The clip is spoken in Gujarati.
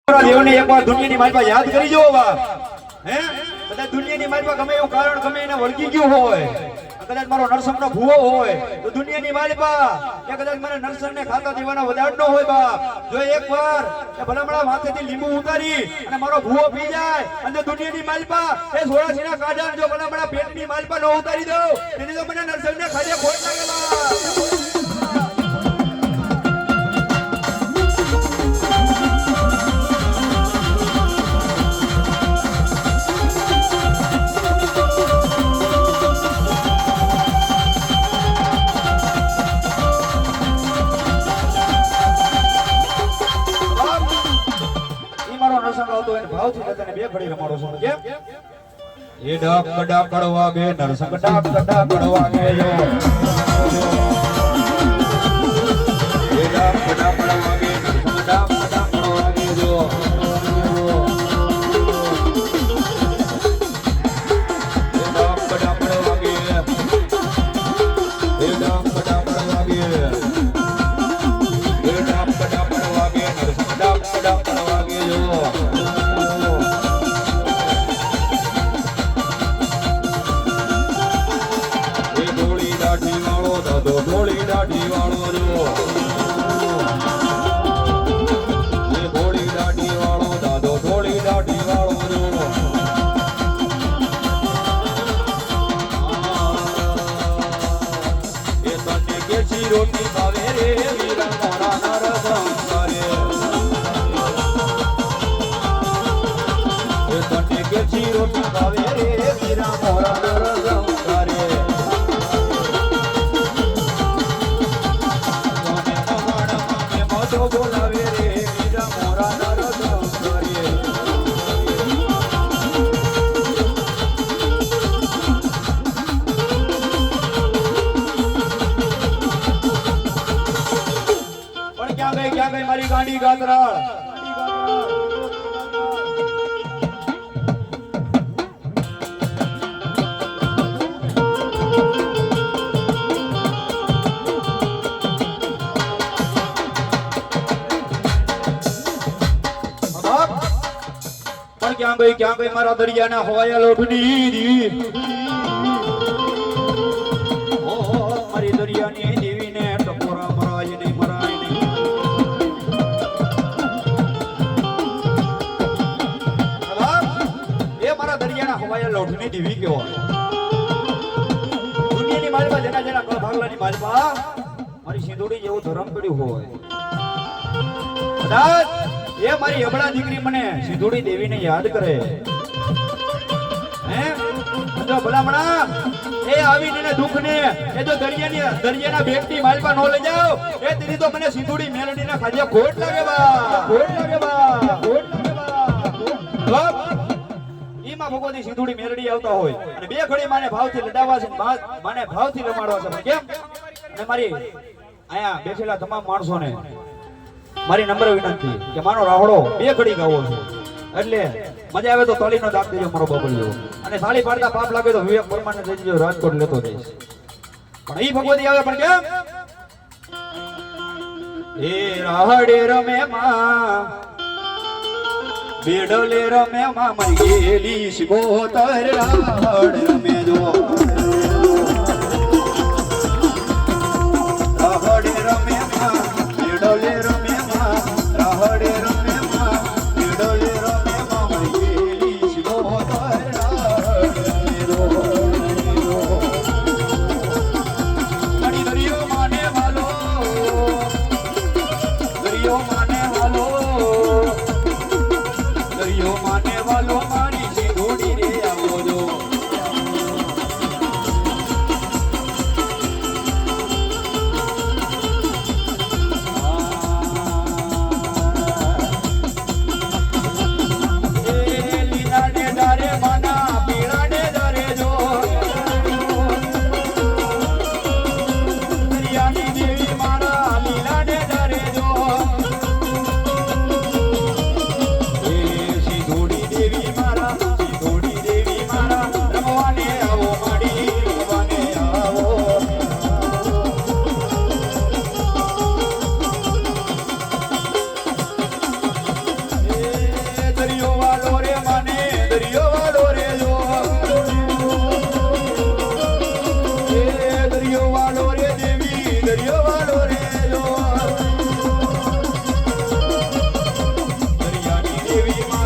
દેવને એકવાર દુનિયાની માલપા યાદ કરી જો બા હે કદાચ દુનિયાની માલપા ગમે એવું કારણ ગમે એને વળગી ગયું હોય કદાચ મારો નરસંગનો ભૂવો હોય તો દુનિયાની માલપા કે કદાચ મને નરસંગને ખાતા દેવાનો વધાર ન હોય બાપ જો એકવાર કે ભલામણા માથેથી લીંબુ ઉતારી અને મારો ભૂવો પી જાય અને દુનિયાની માલપા એ સોળાસીના કાઢા જો ભલામણા પેટની માલપા ન ઉતારી દઉં તેની તો મને નરસંગને ખાજે ખોટ લાગે બા ભાવથી તને બે ઘડી રમાડો છો કેમ એ ડાક કડા કડવા ગે નરસંગ ડાક કડા કડવા ગે જો એ ડાક કડા કડવા ગે નરસંગ ડાક કડા કડવા ગે જો એ ડાક કડા કડવા ગે એ ડાક કડા કડવા ગે એ ડાક કડા કડવા ગે નરસંગ ડાક કડા કડવા ગે જો ધોળી દાઢી વાળો જો એ ધોળી દાઢી વાળો દાદો ધોળી દાઢી વાળો જો એ તને કેસી રોટી ભાવે રે વીરા મોરા નરસંગ કરે એ તને કેસી રોટી ભાવે રે વીરા મોરા નરસંગ કરે બોલાવે રે વીરા મોરા નરસંગ કરે પણ ક્યાં ગઈ મારી ગાંડી ગાતરાળ ક્યાં ગઈ મારા દરિયાના હવાયા લોઢની ઓ મારી દરિયાની દેવીને ટકોરા મરાય નહીં મરાય નહીં એ મારા દરિયાના હવાયા લોઢની દેવી કેવો દુનિયાની માલપા જેના જેના ભાગલાની માલપા મારી સિંદુડી જેવું ધરમ પડ્યું હોય કદાચ એ મારી અબળા દીકરી મને સિંધુડી દેવીને યાદ કરે હે જો ભલામણા એ આવીને દુઃખને એ જો દરિયાના બેટની માલપા નો લઈ જાવ એ તેની તો મને સિંધુડી મેલડીના ખાજે ખોટ લાગે બા ખોટ લાગે બા ખોટ લાગે બા ઈમાં ભગવતી સિંધુડી મેલડી આવતા હોય અને બે ઘડી માને ભાવથી લડાવવા છે માને ભાવથી રમાડવા છે કેમ અને મારી આયા બેઠેલા તમામ માણસોને મારી નમ્ર વિનંતી કે મારો રાહડો બે ઘડી ગાવો છે એટલે મજા આવે તો તાળીનો દાબ દેજો મારો બબલિયો અને થાળી પાડતા પાપ લાગે તો વિવેક પરમાને દઈ દેજો રાજકોટ લેતો જઈશ પણ ઈ ભગવતી આવે પણ કેમ એ રાહડે રમે માં બેડલે રમે માં મરી ગયેલી શિકોતર રાહડ રમે જો રાહડે રમે માં બેડલે રમે રાહડે રમે માં બેડલે રમે માં મરી ગયેલી શિકોતર રાહડ રમે જો મારી દરિયો માને વાલો દરિયો માને વાલો દરિયો માને વાલો મારી સિંધુડી રે આવો જો દેવી